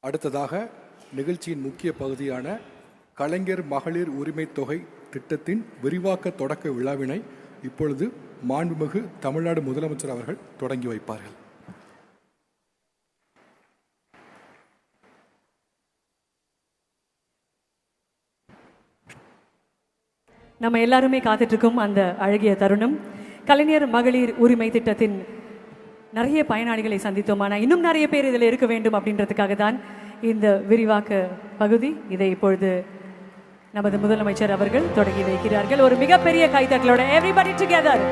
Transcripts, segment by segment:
அடுத்ததாக நிகழ்ச்சியின் முக்கிய பகுதியான கலைஞர் மகளிர் உரிமை தொகை திட்டத்தின் விரிவாக்க தொடக்க விழாவினை இப்பொழுது மாண்புமிகு தமிழ்நாடு முதலமைச்சர் அவர்கள் தொடங்கி வைப்பார்கள். நம்ம எல்லாருமே காத்துட்டு இருக்கோம் அந்த அழகிய தருணம். கலைஞர் மகளிர் உரிமை திட்டத்தின் நிறைய பயனாளிகளை சந்தித்தோம். ஆனால் இன்னும் நிறைய பேர் இதில் இருக்க வேண்டும் அப்படின்றதுக்காக தான் இந்த விரிவாக்க பகுதி. இதை இப்பொழுது நமது முதலமைச்சர் அவர்கள் தொடங்கி வைக்கிறார்கள். ஒரு மிகப்பெரிய கைத்தட்டலோட எவ்ரிபடி டுகெதர்.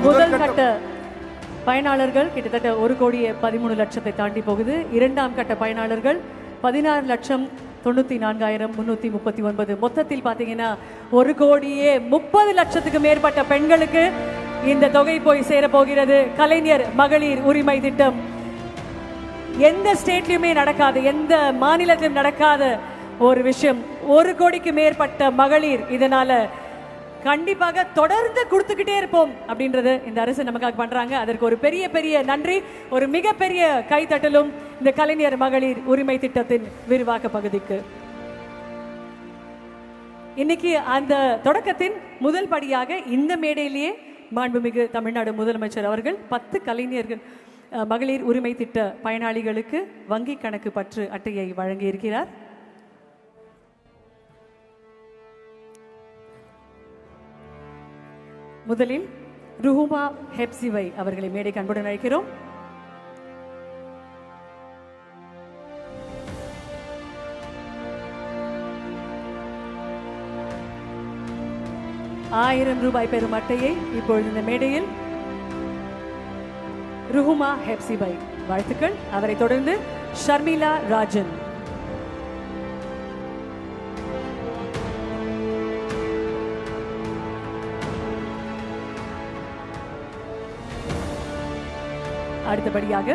முதல் கட்ட பயனாளர்கள் கிட்டத்தட்ட 1,13,00,000 தாண்டி போகுது. இரண்டாம் கட்ட பயனாளர்கள் 16,94,339. மொத்தத்தில் பார்த்தீங்கன்னா 1,30,00,000 மேற்பட்ட பெண்களுக்கு இந்த தொகை போய் சேரப்போகிறது. கலைஞர் மகளிர் உரிமை திட்டம் எந்த ஸ்டேட்லயுமே நடக்காது, எந்த மாநிலத்திலும் நடக்காத ஒரு விஷயம். 1 கோடிக்கு மேற்பட்ட மகளிர் இதனால கண்டிப்பாக தொடர்ந்து கொடுத்துக்கிட்டே இருப்போம் அப்படின்றது இந்த அரசு நமக்காக பண்றாங்க. அதற்கு ஒரு பெரிய பெரிய நன்றி, ஒரு மிகப்பெரிய கைத்தட்டலும் இந்த கலைஞர் மகளிர் உரிமை திட்டத்தின் விரிவாக்க பகுதிக்கு. இன்னைக்கு அந்த தொடக்கத்தின் முதல் படியாக இந்த மேடையிலேயே மாண்புமிகு தமிழ்நாடு முதலமைச்சர் அவர்கள் 10 கலைஞர்கள் மகளிர் உரிமை திட்ட பயனாளிகளுக்கு வங்கி கணக்கு பற்று அட்டையை வழங்கியிருக்கிறார். முதலில் ருஹுமா ஹெப்சிவை அவர்களை மேடைக்கு அன்புடன் அழைக்கிறோம். ₹1000 பெறும் அட்டையை இப்பொழுது இந்த மேடையில் ருஹுமா ஹெப்சிவை வாழ்த்துக்கள். அவரை தொடர்ந்து ஷர்மிளா ராஜன், அடுத்தபடியாக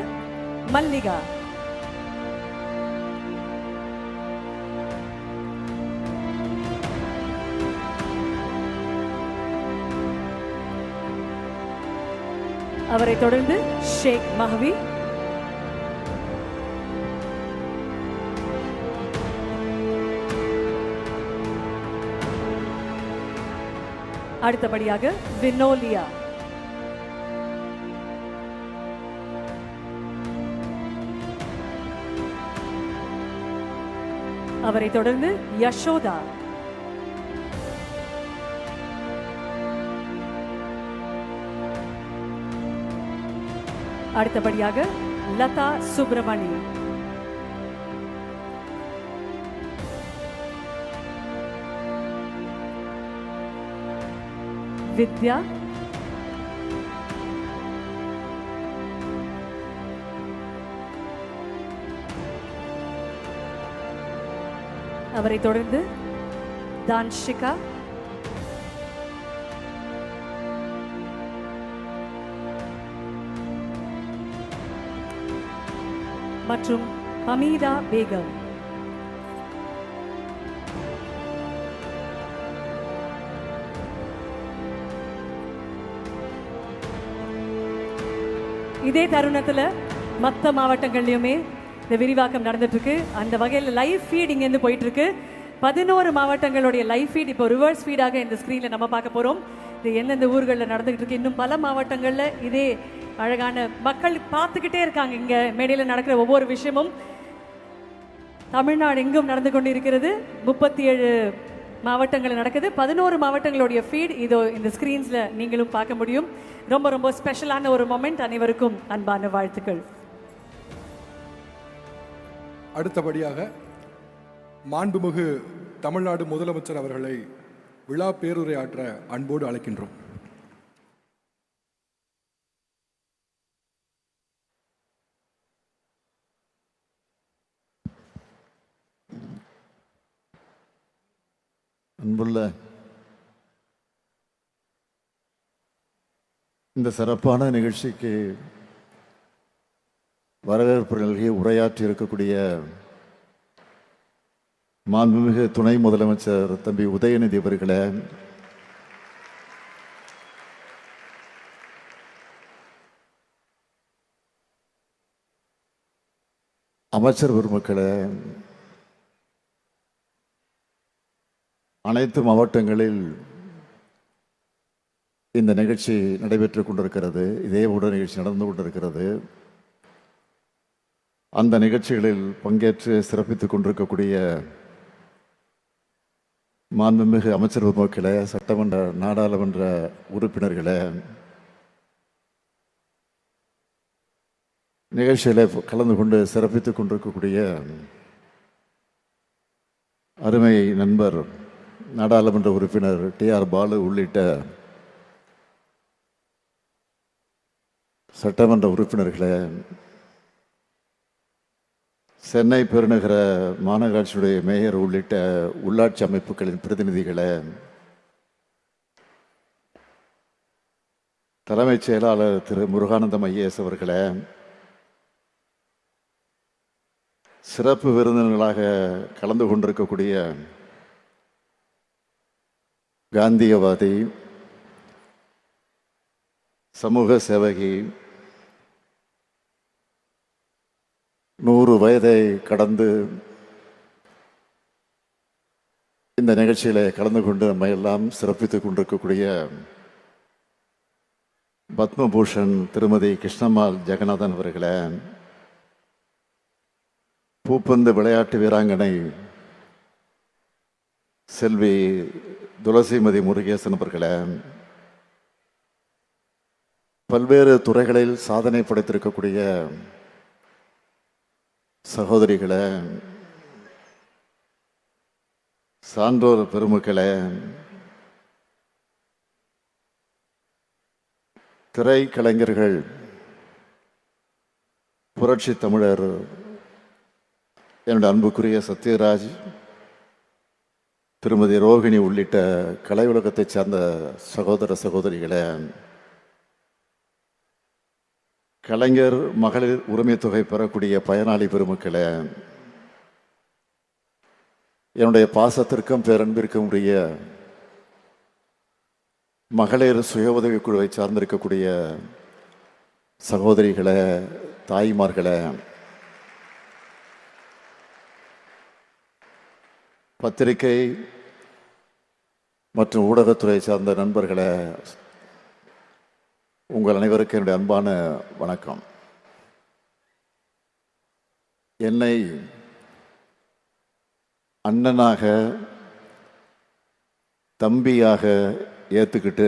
மல்லிகா, அவரை தொடர்ந்து ஷேக் மஹவி, அடுத்தபடியாக வினோலியா, அவரை தொடர்ந்து யசோதா, அடுத்தபடியாக லதா சுப்பிரமணி, வித்யா, அவரை தொடர்ந்து தான்ஷிகா, மற்றும் ஹமீதா பேகம். இதே தருணத்துல மற்ற மாவட்டங்கள்லயுமே இந்த விரிவாக்கம் நடந்துட்டு இருக்கு. அந்த வகையில் லைவ் ஃபீட் இங்கேருந்து போயிட்டு இருக்கு. 11 மாவட்டங்களுடைய லைவ் ஃபீட் இப்போ ரிவர்ஸ் ஃபீடாக இந்த ஸ்கிரீன்ல நம்ம பார்க்க போறோம். இது எந்தெந்த ஊர்களில் நடந்துகிட்டு இருக்கு. இன்னும் பல மாவட்டங்கள்ல இதே அழகான மக்கள் பார்த்துக்கிட்டே இருக்காங்க. இங்க மேடையில நடக்கிற ஒவ்வொரு விஷயமும் தமிழ்நாடு எங்கும் நடந்து கொண்டு இருக்கிறது. 37 மாவட்டங்கள் நடக்குது. 11 மாவட்டங்களுடைய ஃபீட் இதோ இந்த ஸ்கிரீன்ஸ்ல நீங்களும் பார்க்க முடியும். ரொம்ப ரொம்ப ஸ்பெஷலான ஒரு மொமெண்ட். அனைவருக்கும் அன்பான வாழ்த்துக்கள். அடுத்தபடியாக மாண்புமிகு தமிழ்நாடு முதலமைச்சர் அவர்களை விழா பேருரையாற்ற அன்போடு அழைக்கின்றோம். அன்புள்ள இந்த சிறப்பான நிகழ்ச்சிக்கு வரவேற்பு நல்கி உரையாற்றி இருக்கக்கூடிய மாண்புமிகு துணை முதலமைச்சர் தம்பி உதயநிதி அவர்களே, அமைச்சர் பெருமக்களே, அனைத்து மாவட்டங்களில் இந்த நிகழ்ச்சி நடைபெற்றுக் கொண்டிருக்கிறது. இதே ஊடக நிகழ்ச்சி நடந்து கொண்டிருக்கிறது. அந்த நிகழ்ச்சிகளில் பங்கேற்று சிறப்பித்துக் கொண்டிருக்கக்கூடிய மாண்புமிகு அமைச்சர் பெருமக்களே, சட்டமன்ற நாடாளுமன்ற உறுப்பினர்களே, நிகழ்ச்சிகளை கலந்து கொண்டு சிறப்பித்துக் கொண்டிருக்கக்கூடிய அருமை நண்பர் நாடாளுமன்ற உறுப்பினர் TR பாலு உள்ளிட்ட சட்டமன்ற உறுப்பினர்களே, சென்னை பெருநகர மாநகராட்சியுடைய மேயர் உள்ளிட்ட உள்ளாட்சி அமைப்புகளின் பிரதிநிதிகளே, தலைமைச் செயலாளர் திரு முருகானந்தம் ஐஏஎஸ் அவர்களே, சிறப்பு விருந்தினர்களாக கலந்து கொண்டிருக்கக்கூடிய காந்தியவாதி, சமூக சேவகி, 100 வயதை கடந்து இந்த நிகழ்ச்சியில கலந்து கொண்டு நம்ம எல்லாம் சிறப்பித்துக் கொண்டிருக்கக்கூடிய பத்மபூஷன் திருமதி கிருஷ்ணம்மாள் ஜெகநாதன் அவர்களே, பூப்பந்து விளையாட்டு வீராங்கனை செல்வி துளசிமதி முருகேசன் அவர்களே, பல்வேறு துறைகளில் சாதனை படைத்திருக்கக்கூடிய சகோதரிகளே, சான்றோர் பெருமக்களே, திரைக்கலைஞர்கள், புரட்சி தமிழர் என்னுடைய அன்புக்குரிய சத்யராஜ், திருமதி ரோகிணி உள்ளிட்ட கலை உலகத்தைச் சார்ந்த சகோதர சகோதரிகளே, கலைஞர் மகளிர் உரிமை தொகை பெறக்கூடிய பயனாளி பெருமக்களே, என்னுடைய பாசத்திற்கும் பேரன்பிற்கும் உரிய மகளிர் சுய உதவிக் குழுவை சார்ந்திருக்கக்கூடிய சகோதரிகளே, தாய்மார்களே, பத்திரிகை மற்றும் ஊடகத்துறை சார்ந்த நண்பர்களே, உங்கள் அனைவருக்கும் என்னுடைய அன்பான வணக்கம். என்னை அண்ணனாக, தம்பியாக ஏற்றுக்கிட்டு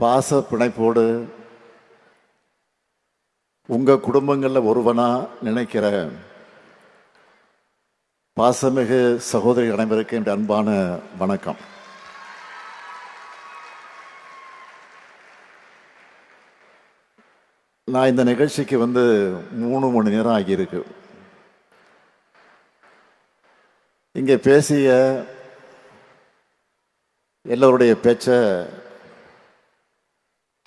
பாச பிணைப்போடு உங்கள் குடும்பங்களில் ஒருவனா நினைக்கிற பாசமிகு சகோதரி அனைவருக்கு என்னுடைய அன்பான வணக்கம். நான் இந்த நிகழ்ச்சிக்கு 3 மணி நேரம் ஆகியிருக்கு. இங்கே பேசிய எல்லோருடைய பேச்ச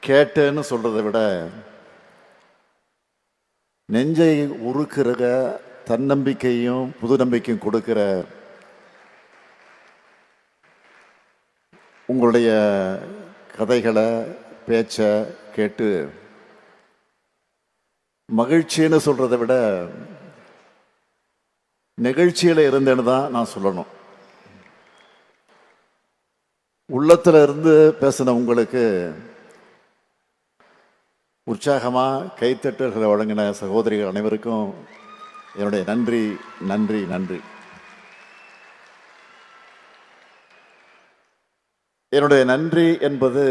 கேட்டேன்னு சொல்றதை விட நெஞ்சை உருக்குற தன்னம்பிக்கையும் புது நம்பிக்கையும் கொடுக்கிற உங்களுடைய கதைகளை பேச்ச கேட்டு மகிழ்ச்சின்னு சொல்றதை விட நிகழ்ச்சியில இருந்தேன்னு தான் நான் சொல்லணும். உள்ளத்துல இருந்து பேசின உங்களுக்கு உற்சாகமா கைத்தட்டல்களை வழங்கின சகோதரிகள் அனைவருக்கும் என்னுடைய நன்றி நன்றி நன்றி. என்னுடைய நன்றி என்பது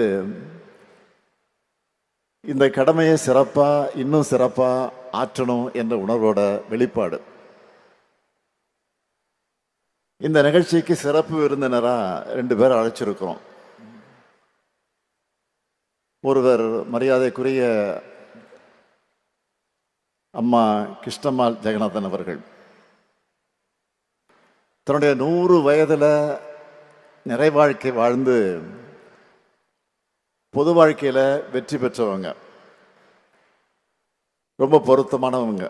இந்த கடமையை சிறப்பா இன்னும் சிறப்பா ஆற்றணும் என்ற உணர்வோட வெளிப்பாடு. இந்த நிகழ்ச்சிக்கு சிறப்பு விருந்தினரா 2 பேர் அழைச்சிருக்கிறோம். ஒருவர் மரியாதைக்குரிய அம்மா கிருஷ்ணம்மாள் ஜெகநாதன் அவர்கள். தன்னுடைய 100 வயதுல நிறை வாழ்க்கை வாழ்ந்து பொது வாழ்க்கையில வெற்றி பெற்றவங்க, ரொம்ப பொருத்தமானவங்க.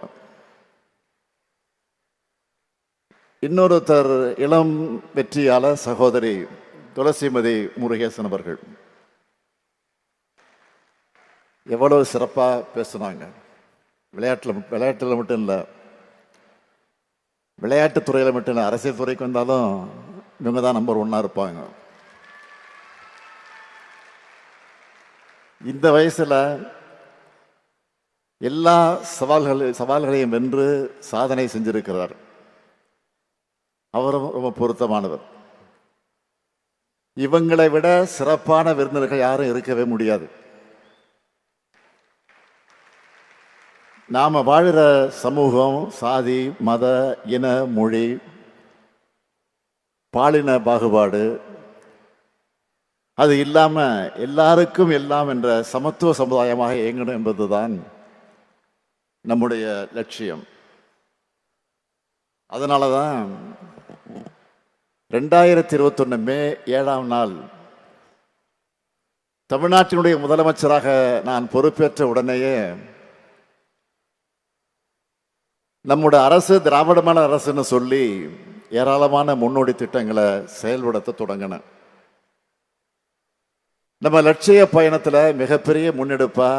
இன்னொருத்தர் இளம் வெற்றியாளர் சகோதரி துளசிமதி முருகேசன் அவர்கள் எவ்வளவு சிறப்பாக பேசுனாங்க. விளையாட்டில் மட்டும் இல்லை, விளையாட்டுத்துறையில் மட்டும் இல்லை, அரசியல் துறைக்கு வந்தாலும் இவங்க தான் நம்பர் 1 இருப்பாங்க. இந்த வயசுல எல்லா சவால்களையும் வென்று சாதனை செஞ்சிருக்கிறார். அவரும் ரொம்ப பொருத்தமானவர். இவங்களை விட சிறப்பான விருந்தினர்கள் யாரும் இருக்கவே முடியாது. நாம வாழுற சமூகம் சாதி, மத, இன, மொழி, பாலின பாகுபாடு அது இல்லாம எல்லாருக்கும் எல்லாம் என்ற சமத்துவ சமுதாயமாக இயங்கணும் என்பதுதான் நம்முடைய லட்சியம். அதனாலதான் 2021 மே 7ஆம் நாள் தமிழ்நாட்டினுடைய முதலமைச்சராக நான் பொறுப்பேற்ற உடனேயே நம்முடைய அரசு திராவிட மாடல் அரசுன்னு சொல்லி ஏராளமான முன்னோடி திட்டங்களை செயல்படுத்த தொடங்கின. நம்ம லட்சிய பயணத்துல மிகப்பெரிய முன்னெடுப்பா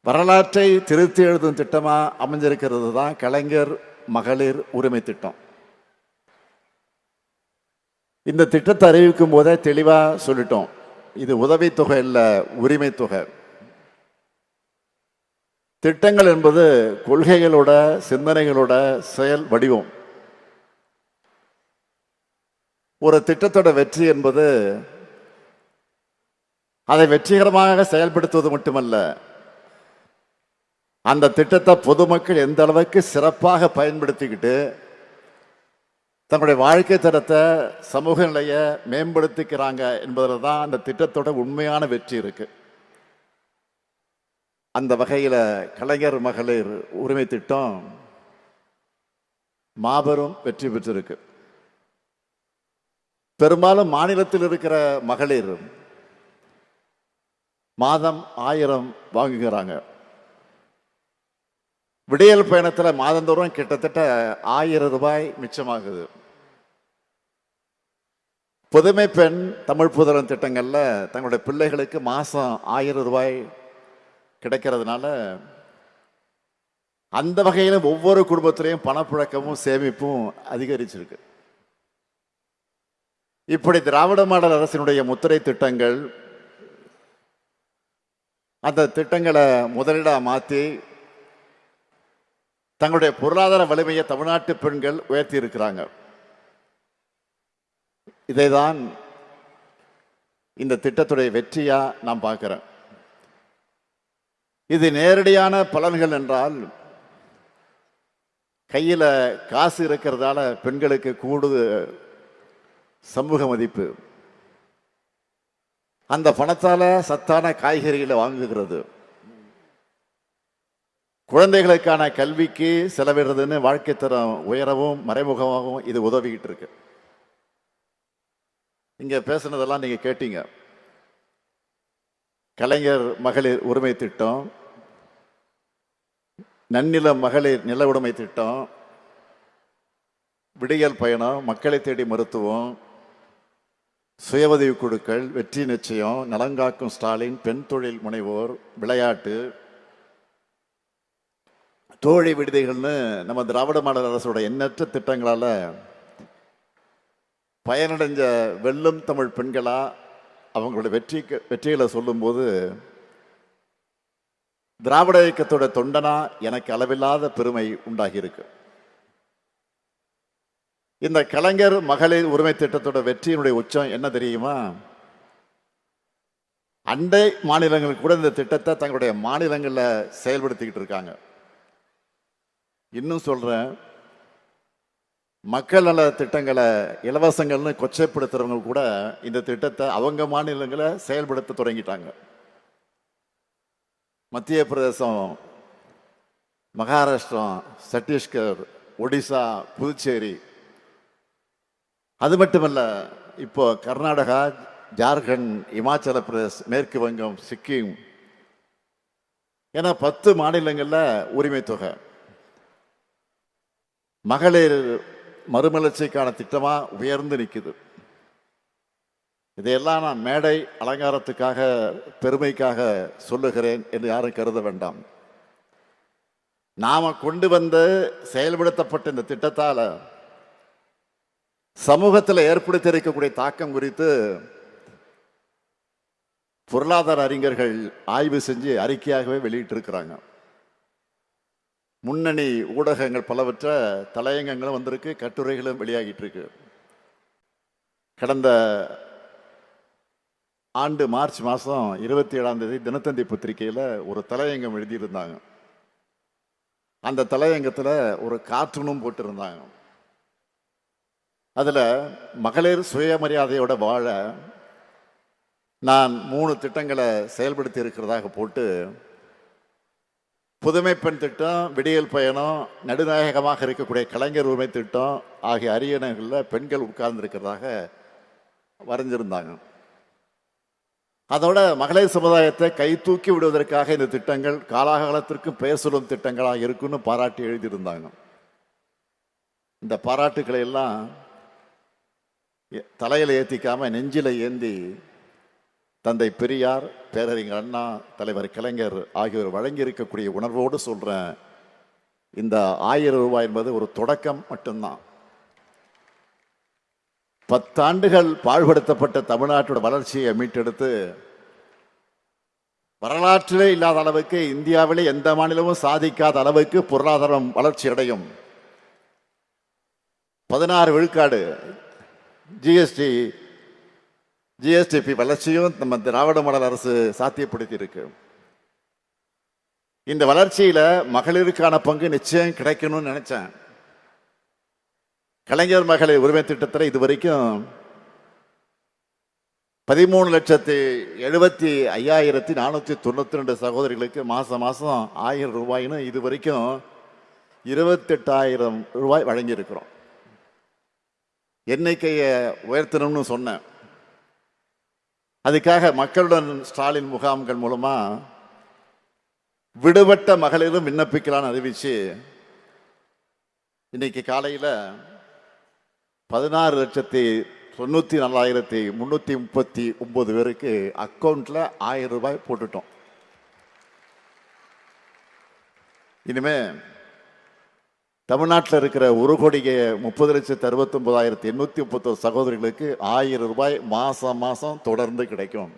வரலாற்றை திருத்தி எழுதும் திட்டமா அமைஞ்சிருக்கிறது தான் கலைஞர் மகளிர் உரிமை திட்டம். இந்த திட்டத்தை அறிவிக்கும் போதே தெளிவா சொல்லிட்டோம், இது உதவித்தொகை இல்லை, உரிமை தொகை. திட்டங்கள் என்பது கொள்கைகளோட சிந்தனைகளோட செயல் வடிவம். ஒரு திட்டத்தோட வெற்றி என்பது அதை வெற்றிகரமாக செயல்படுத்துவது மட்டுமல்ல, அந்த திட்டத்தை பொதுமக்கள் எந்த அளவுக்கு சிறப்பாக பயன்படுத்திக்கிட்டு தங்களுடைய வாழ்க்கை தரத்தை சமூக நிலையை மேம்படுத்திக்கிறாங்க என்பதில் தான் அந்த திட்டத்தோட உண்மையான வெற்றி இருக்கு. அந்த வகையில் கலைஞர் மகளிர் உரிமை திட்டம் மாபெரும் வெற்றி பெற்றிருக்கு. பெரும்பாலும் மாநிலத்தில் இருக்கிற மகளிர் மாதம் 1000 வாங்குகிறாங்க. விடியல் பயணத்தில் மாதந்தோறும் கிட்டத்தட்ட 1000 ரூபாய் மிச்சமாகுது. புதுமை பெண் தமிழ் புதல்வன் திட்டங்கள்ல தங்களுடைய பிள்ளைகளுக்கு மாசம் 1000 ரூபாய் கிடைக்கிறதுனால அந்த வகையில ஒவ்வொரு குடும்பத்திலையும் பணப்புழக்கமும் சேமிப்பும் அதிகரிச்சிருக்கு. இப்படி திராவிட மாடல் அரசினுடைய முத்திரை திட்டங்கள் அந்த திட்டங்களை முதலீடா மாற்றி தங்களுடைய பொருளாதார வலிமையை தமிழ்நாட்டு பெண்கள் உயர்த்தி இருக்கிறாங்க. இதைதான் இந்த திட்டத்துடைய வெற்றியா நான் பார்க்கிறேன். இது நேரடியான பலன்கள் என்றால் கையில காசு இருக்கிறதால பெண்களுக்கு கூடுதல் சமூக மதிப்பு, அந்த பணத்தால சத்தான காய்கறிகளை வாங்குகிறது, குழந்தைகளுக்கான கல்விக்கு செலவிடுறதுன்னு வாழ்க்கை தரம் உயரவும் மறைமுகமாகவும் இது உதவிக்கிட்டு இருக்கு. இங்க பேசுனதெல்லாம் நீங்க கேட்டீங்க. கலைஞர் மகளிர் உரிமை திட்டம், நன்னில மகளிர் நில உடைமை திட்டம், விடியல் பயணம், மக்களை தேடி மருத்துவம், சுய உதவி குழுக்கள், வெற்றி நிச்சயம், நலங்காக்கும் ஸ்டாலின், பெண் தொழில் முனைவோர், விளையாட்டு, தோழி விடுதிகள்னு நம்ம திராவிட மாடல் அரசோட எண்ணற்ற திட்டங்களால பயனடைஞ்ச வெல்லும் தமிழ் பெண்களா அவங்களுடைய வெற்றிகளை சொல்லும்போது திராவிட இயக்கத்தோட தொண்டனா எனக்கு அளவில்லாத பெருமை உண்டாகி இருக்கு. இந்த கலைஞர் மகளிர் உரிமை திட்டத்தோட வெற்றியினுடைய உச்சம் என்ன தெரியுமா? அண்டை மாநிலங்கள் கூட இந்த திட்டத்தை தங்களுடைய மாநிலங்களில் செயல்படுத்திக்கிட்டு இருக்காங்க. இன்னும் சொல்றேன், மக்கள் நல திட்டங்களை இலவசங்கள்னு கொச்சைப்படுத்துறவங்க கூட இந்த திட்டத்தை அவங்க மாநிலங்களை செயல்படுத்த தொடங்கிட்டாங்க. மத்திய பிரதேசம், மகாராஷ்டிரம், சத்தீஸ்கர், ஒடிசா, புதுச்சேரி, அது மட்டுமல்ல இப்போ கர்நாடகா, ஜார்க்கண்ட், இமாச்சல பிரதேஷ், மேற்கு வங்கம், சிக்கிம் என 10 மாநிலங்கள்ல உரிமை தொகை. மகளிர் மறுமலர்ச்சிக்கான திட்டமா உயர்ந்து நிற்குது. இதையெல்லாம் நான் மேடை அலங்காரத்துக்காக பெருமைக்காக சொல்லுகிறேன் என்று யாரும் கருத வேண்டாம். நாம கொண்டு வந்து செயல்படுத்தப்பட்ட இந்த திட்டத்தால சமூகத்தில் ஏற்படுத்தி இருக்கக்கூடிய தாக்கம் குறித்து பொருளாதார அறிஞர்கள் ஆய்வு செஞ்சு அறிக்கையாகவே வெளியிட்டிருக்கிறாங்க. முன்னணி ஊடகங்கள் பலவற்ற தலையங்கங்களும் வந்திருக்கு, கட்டுரைகளும் வெளியாகிட்டு இருக்கு. கடந்த ஆண்டு மார்ச் மாதம் 27ஆம் தேதி தினத்தந்தி பத்திரிகையில் ஒரு தலையங்கம் எழுதியிருந்தாங்க. அந்த தலையங்கத்தில் ஒரு கார்ட்டூனும் போட்டிருந்தாங்க. அதில் மகளிர் சுயமரியாதையோட வாழ நான் 3 திட்டங்களை செயல்படுத்தி இருக்கிறதாக போட்டு, புதுமை பெண் திட்டம், விடியல் பயணம், நடுநாயகமாக இருக்கக்கூடிய கலைஞர் உரிமை திட்டம் ஆகிய அரியணைகளில் பெண்கள் உட்கார்ந்து இருக்கிறதாக வரைஞ்சிருந்தாங்க. அதோட மகளிர் சமுதாயத்தை கை தூக்கி விடுவதற்காக இந்த திட்டங்கள் காலாகாலத்திற்கும் பெயர் சொல்லும் திட்டங்களாக இருக்குன்னு பாராட்டி எழுதியிருந்தாங்க. இந்த பாராட்டுக்களை எல்லாம் தலையில் ஏற்றிக்காம நெஞ்சில ஏந்தி தந்தை பெரியார், பேரறிஞர் அண்ணா, தலைவர் கலைஞர் ஆகியோர் வழங்கி இருக்கக்கூடிய உணர்வோடு சொல்றேன், இந்த 1000 ரூபாய் என்பது ஒரு தொடக்கம் மட்டும்தான். 10 ஆண்டுகள் பாழ்படுத்தப்பட்ட தமிழ்நாட்டோட வளர்ச்சியை மீட்டெடுத்து வரலாற்றிலே இல்லாத அளவுக்கு, இந்தியாவிலே எந்த மாநிலமும் சாதிக்காத அளவுக்கு பொருளாதாரம் வளர்ச்சி அடையும். 16 விழுக்காடு ஜிஎஸ்டிபி வளர்ச்சியும் நம்ம திராவிட மாடல் அரசு சாத்தியப்படுத்தி இருக்கு. இந்த வளர்ச்சியில மகளிருக்கான பங்கு நிச்சயம் கிடைக்கணும்னு நினைச்சேன். கலைஞர் மகளிர் உரிமை திட்டத்தில் இதுவரைக்கும் 13,75,492 சகோதரிகளுக்கு மாசம் 1000 ரூபாய்னு இதுவரைக்கும் 28,000 ரூபாய் வழங்கி இருக்கிறோம். எண்ணிக்கையை உயர்த்தணும்னு சொன்னேன். அதுக்காக மக்களுடன் ஸ்டாலின் முகாம்கள் மூலமா விடுபட்ட மகளிரும் விண்ணப்பிக்கலான்னு அறிவிச்சு இன்னைக்கு காலையில் 16,94,339 பேருக்கு அக்கௌண்ட்ல 1000 ரூபாய் போட்டுட்டோம். இனிமே தமிழ்நாட்டில் இருக்கிற 1,30,69,831 சகோதரிகளுக்கு 1000 ரூபாய் மாசம் தொடர்ந்து கிடைக்கும்.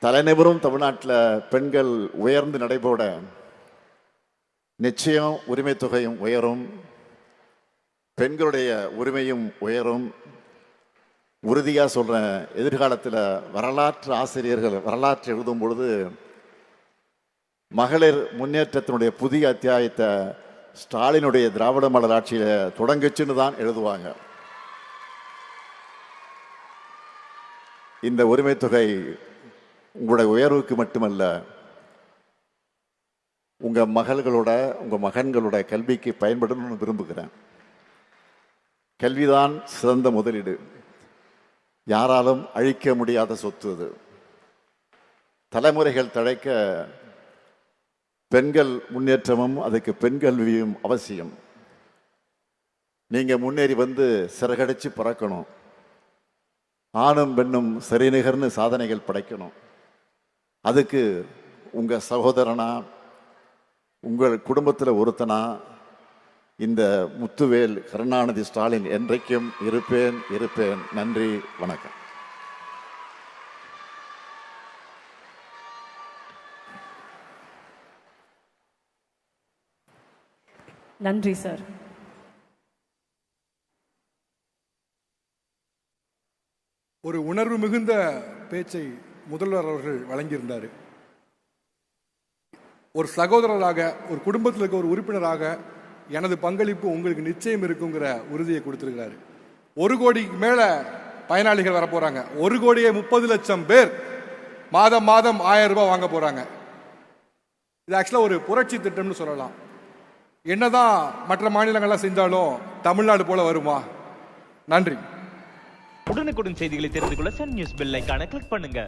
தலைநிபரும் தமிழ்நாட்டில் பெண்கள் உயர்ந்து நடைபோட நிச்சயம் உரிமை தொகையும் உயரும், பெண்களுடைய உரிமையும் உயரும். உறுதியாக சொல்றேன், எதிர்காலத்தில் வரலாற்று ஆசிரியர்கள் வரலாற்று எழுதும் பொழுது மகளிர் முன்னேற்றத்தினுடைய புதிய அத்தியாயத்தை ஸ்டாலினுடைய திராவிட மாடல் ஆட்சியில தொடங்குச்சுன்னு தான் எழுதுவாங்க. இந்த உரிமை தொகை உங்களுடைய உயர்வுக்கு மட்டுமல்ல, உங்க மகள்களோட உங்க மகன்களோட கல்விக்கு பயன்படணும்னு விரும்புகிறேன். கல்விதான் சிறந்த முதலீடு, யாராலும் அழிக்க முடியாத சொத்து. அது தலைமுறைகள் தழைக்க பெண்கள் முன்னேற்றமும் அதுக்கு பெண் கல்வியும் அவசியம். நீங்க முன்னேறி வந்து சிறகடிச்சு பறக்கணும், ஆணும் பெண்ணும் சரிநிகர்னு சாதனைகள் படைக்கணும். அதுக்கு உங்க சகோதரனா, உங்கள் குடும்பத்தில் ஒருத்தனா இந்த முத்துவேல் கருணாநிதி ஸ்டாலின் என்றைக்கும் இருப்பேன். நன்றி, வணக்கம். நன்றி சார். ஒரு உணர்வு மிகுந்த பேச்சை முதல்வர் அவர்கள் வழங்கியிருந்தார். ஒரு சகோதரராக, ஒரு குடும்பத்தில் இருக்க ஒரு உறுப்பினராக எனது பங்களிப்பு உங்களுக்கு நிச்சயம் இருக்குங்கிற உறுதியை கொடுத்திருக்கிறாரு. 1 கோடிக்கு மேல பயனாளிகள் வர போறாங்க. 1,30,00,000 பேர் மாதம் 1000 ரூபாய் வாங்க போறாங்க. இது ஆக்சுவலா ஒரு புரட்சி திட்டம்னு சொல்லலாம். என்னதான் மற்ற மாநிலங்கள்லாம் செஞ்சாலும் தமிழ்நாடு போல வருமா? நன்றி. உடனுக்குடன் செய்திகளை தெரிந்து கொள்ள சன் நியூஸ் பெல் ஐகானை கிளிக் பண்ணுங்க.